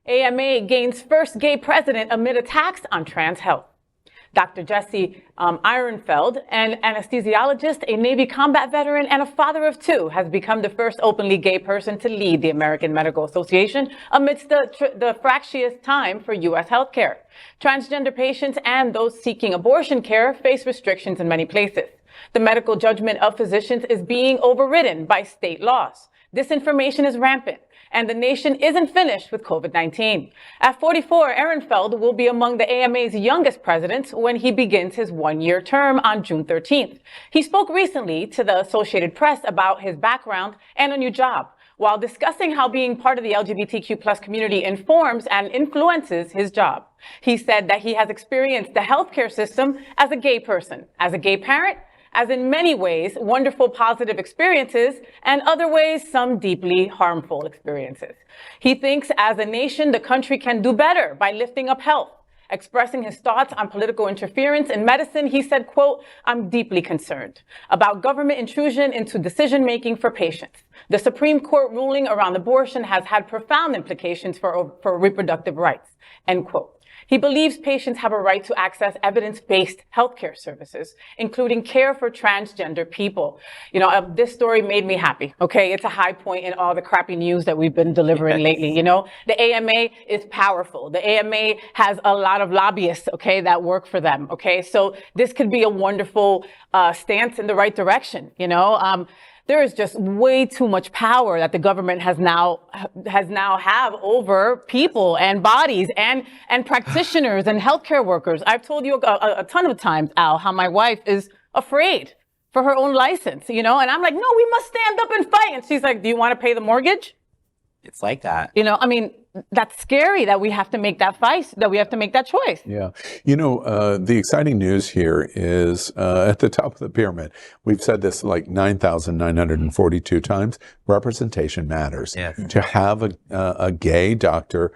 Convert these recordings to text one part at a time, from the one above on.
AMA gains first gay president amid attacks on trans health. Dr. Jesse Ehrenfeld, an anesthesiologist, a Navy combat veteran, and a father of two, has become the first openly gay person to lead the American Medical Association amidst the fractious time for U.S. healthcare. Transgender patients and those seeking abortion care face restrictions in many places. The medical judgment of physicians is being overridden by state laws. Disinformation is rampant, and the nation isn't finished with COVID-19. At 44, Ehrenfeld will be among the AMA's youngest presidents when he begins his one-year term on June 13th. He spoke recently to the Associated Press about his background and a new job, while discussing how being part of the LGBTQ plus community informs and influences his job. He said that he has experienced the healthcare system as a gay person, as a gay parent, as in many ways, wonderful positive experiences, and other ways, some deeply harmful experiences. He thinks as a nation, the country can do better by lifting up health. Expressing his thoughts on political interference in medicine, he said, quote, "I'm deeply concerned about government intrusion into decision-making for patients. The Supreme Court ruling around abortion has had profound implications for reproductive rights," end quote. He believes patients have a right to access evidence-based healthcare services, including care for transgender people. You know, this story made me happy, okay? It's a high point in all the crappy news that we've been delivering lately, you know? The AMA is powerful. The AMA has a lot of lobbyists, okay, that work for them, okay? So this could be a wonderful stance in the right direction, you know? There is just way too much power that the government has now have over people and bodies and practitioners and healthcare workers. I've told you a ton of times, Al, how my wife is afraid for her own license, you know, and I'm like, no, we must stand up and fight. And she's like, do you want to pay the mortgage? It's like that. You know, I mean, that's scary that we have to make that fight, that we have to make that choice. Yeah. You know, the exciting news here is at the top of the pyramid. We've said this like 9,942 times. Representation matters. Yes. To have a gay doctor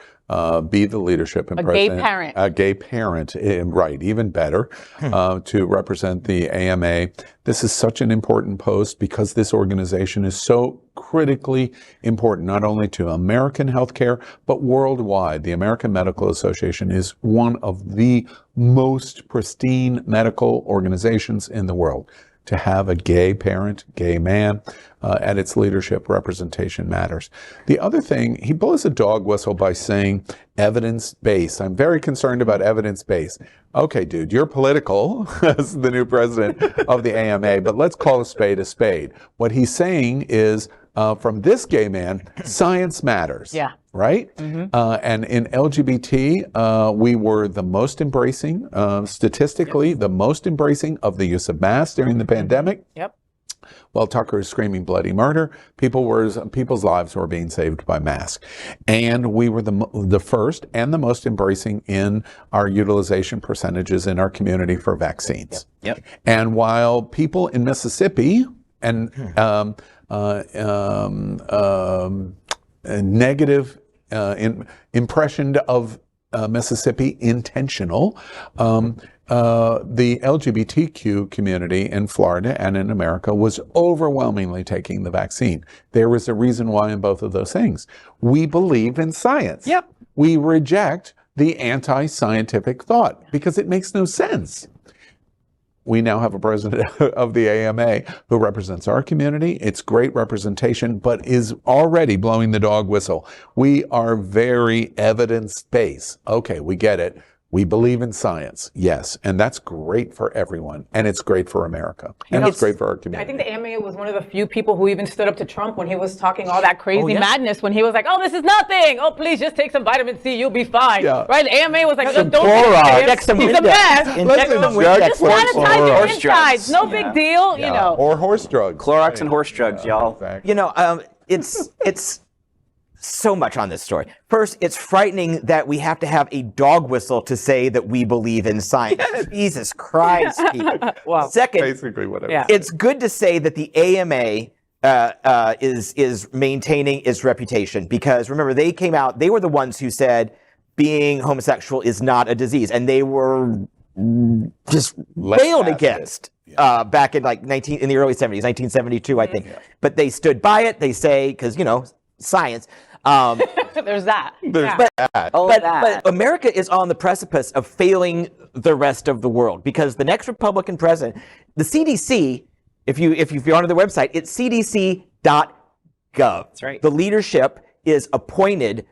be the leadership and president. A gay parent, right, even better, to represent the AMA. This is such an important post because this organization is so critically important, not only to American healthcare, but worldwide. The American Medical Association is one of the most pristine medical organizations in the world. To have a gay parent, gay man at its leadership, representation matters. The other thing, he blows a dog whistle by saying evidence-based. I'm very concerned about evidence-based. Okay, dude, you're political as the new president of the AMA, but let's call a spade a spade. What he's saying is, from this gay man, science matters. Yeah. Right? Mm-hmm. And in LGBT, we were the most embracing, statistically, the most embracing of the use of masks during the pandemic. Yep. While Tucker is screaming bloody murder, people's lives were being saved by masks. And we were the first and the most embracing in our utilization percentages in our community for vaccines. Yep. And while people in Mississippi and negative impression of Mississippi intentional, the LGBTQ community in Florida and in America was overwhelmingly taking the vaccine. There was a reason why in both of those things. We believe in science. Yep. We reject the anti-scientific thought because it makes no sense. We now have a president of the AMA who represents our community. It's great representation, but is already blowing the dog whistle. We are very evidence-based. Okay, we get it. We believe in science, yes, and that's great for everyone, and it's great for America, and it's great for our community. I think the AMA was one of the few people who even stood up to Trump when he was talking all that crazy madness, when he was like, oh, this is nothing. Oh, please just take some vitamin C, you'll be fine. Yeah. Right? The AMA was like, don't take him. He's a mess. Just sanitize your insides. No big deal, you know. Or horse drugs. Clorox and horse drugs, y'all. Exactly. You know, it's so much on this story. First, it's frightening that we have to have a dog whistle to say that we believe in science. Yes. Jesus Christ, people. Wow. Second, basically whatever. It's good to say that the AMA is maintaining its reputation, because remember, they came out, they were the ones who said being homosexual is not a disease, and they were just railed against back in in the early 70s, 1972, I think. Yeah. But they stood by it. They say, because, you know, science. There's that. Yeah. But America is on the precipice of failing the rest of the world because the next Republican president, the CDC, if you're on their website, it's cdc.gov. That's right. The leadership is appointed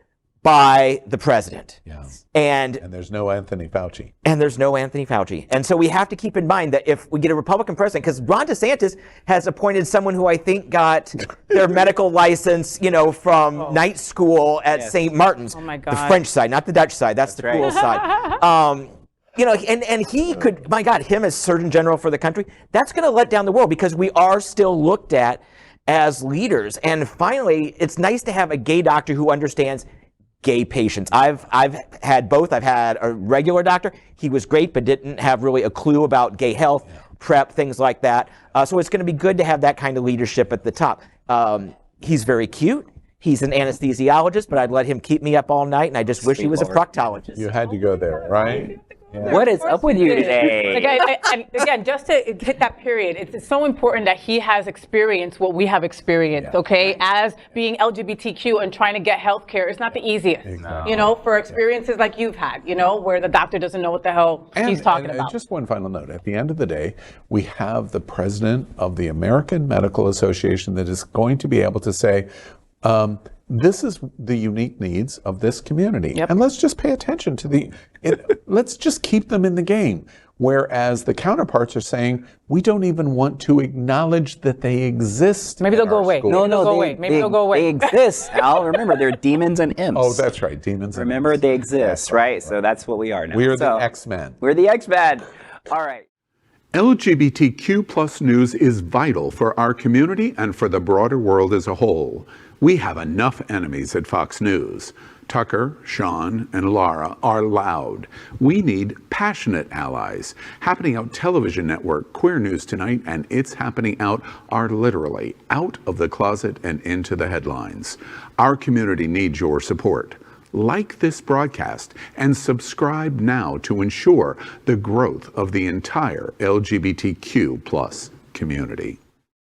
by the president. Yeah. And there's no Anthony Fauci. And so we have to keep in mind that if we get a Republican president, because Ron DeSantis has appointed someone who I think got their medical license, from night school at St. Martin's. Oh my God. The French side, not the Dutch side. That's the cool side. And he could, my God, him as Surgeon General for the country, that's going to let down the world because we are still looked at as leaders. And finally, it's nice to have a gay doctor who understands gay patients. I've had both. I've had a regular doctor. He was great, but didn't have really a clue about gay health, PrEP, things like that. So it's going to be good to have that kind of leadership at the top. He's very cute. He's an anesthesiologist, but I'd let him keep me up all night, and I just wish he was a proctologist. You had to go there, right? Yeah. What is up with you today? And again, just to hit that period, it's so important that he has experienced what we have experienced, okay? As being LGBTQ and trying to get health care, it's not the easiest, for experiences like you've had, where the doctor doesn't know what the hell he's talking about. Just one final note. At the end of the day, we have the president of the American Medical Association that is going to be able to say, this is the unique needs of this community. Yep. And let's just pay attention to let's just keep them in the game. Whereas the counterparts are saying, we don't even want to acknowledge that they exist. Maybe they'll go away. No, Maybe they'll go away. They exist, Al. Remember, they're demons and imps. Oh, that's right. Demons and Remember, imps. they exist, right? So that's what we are now. We are the X-Men. We're the X-Men. All right. LGBTQ plus news is vital for our community and for the broader world as a whole. We have enough enemies at Fox News. Tucker, Sean, and Laura are loud. We need passionate allies. Happening Out Television Network, Queer News Tonight, and It's Happening Out are literally out of the closet and into the headlines. Our community needs your support. Like this broadcast and subscribe now to ensure the growth of the entire LGBTQ plus community.